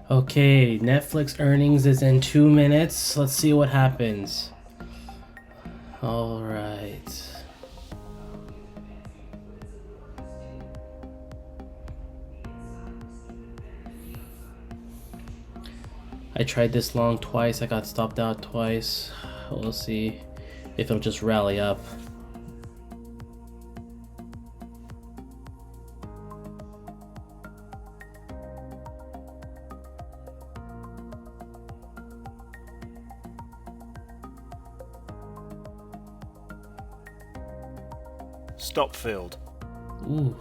Okay, Netflix earnings is in 2 minutes. Let's see what happens. All right. I tried this long twice. I got stopped out twice. We'll see if it'll just rally up. Stop filled. Ooh.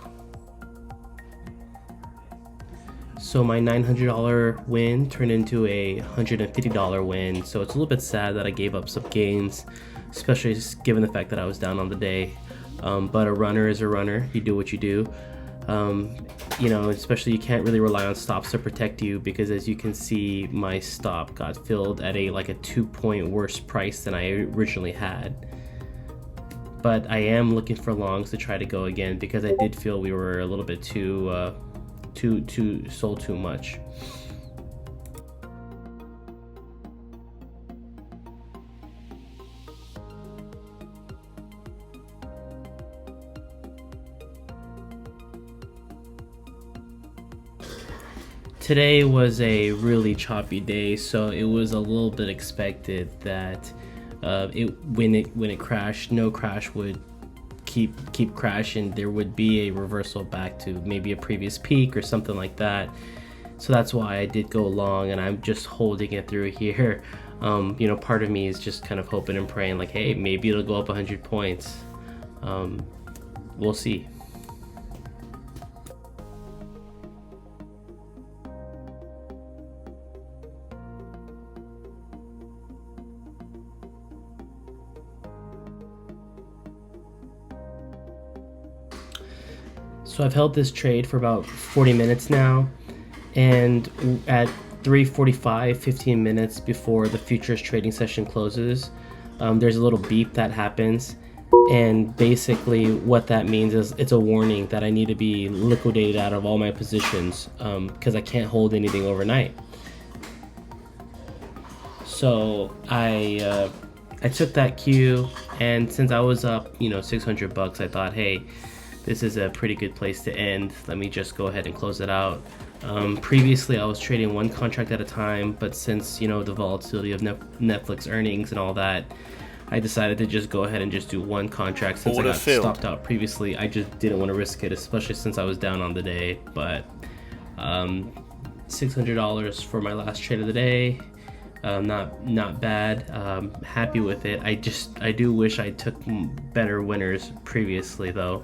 So my $900 win turned into a $150 win. So it's a little bit sad that I gave up some gains, especially given the fact that I was down on the day. But a runner is a runner. You do what you do. Especially you can't really rely on stops to protect you, because as you can see, my stop got filled at a 2-point worse price than I originally had. But I am looking for longs to try to go again, because I did feel we were a little bit too sold too much. Today was a really choppy day, so it was a little bit expected that when it crashed, no crash would keep crashing. There would be a reversal back to maybe a previous peak or something like that. So that's why I did go long, and I'm just holding it through here. Part of me is just kind of hoping and praying, like, hey, maybe it'll go up 100 points. We'll see. So I've held this trade for about 40 minutes now, and at 3:45, 15 minutes before the futures trading session closes, there's a little beep that happens, and basically what that means is it's a warning that I need to be liquidated out of all my positions, because I can't hold anything overnight. So I took that cue, and since I was up, $600, I thought, hey, this is a pretty good place to end. Let me just go ahead and close it out. Previously, I was trading one contract at a time, but since, the volatility of Netflix earnings and all that, I decided to just go ahead and just do one contract. Since Order I got filled. stopped out previously, I just didn't want to risk it, especially since I was down on the day. But $600 for my last trade of the day. Not bad. Happy with it. I do wish I took better winners previously, though.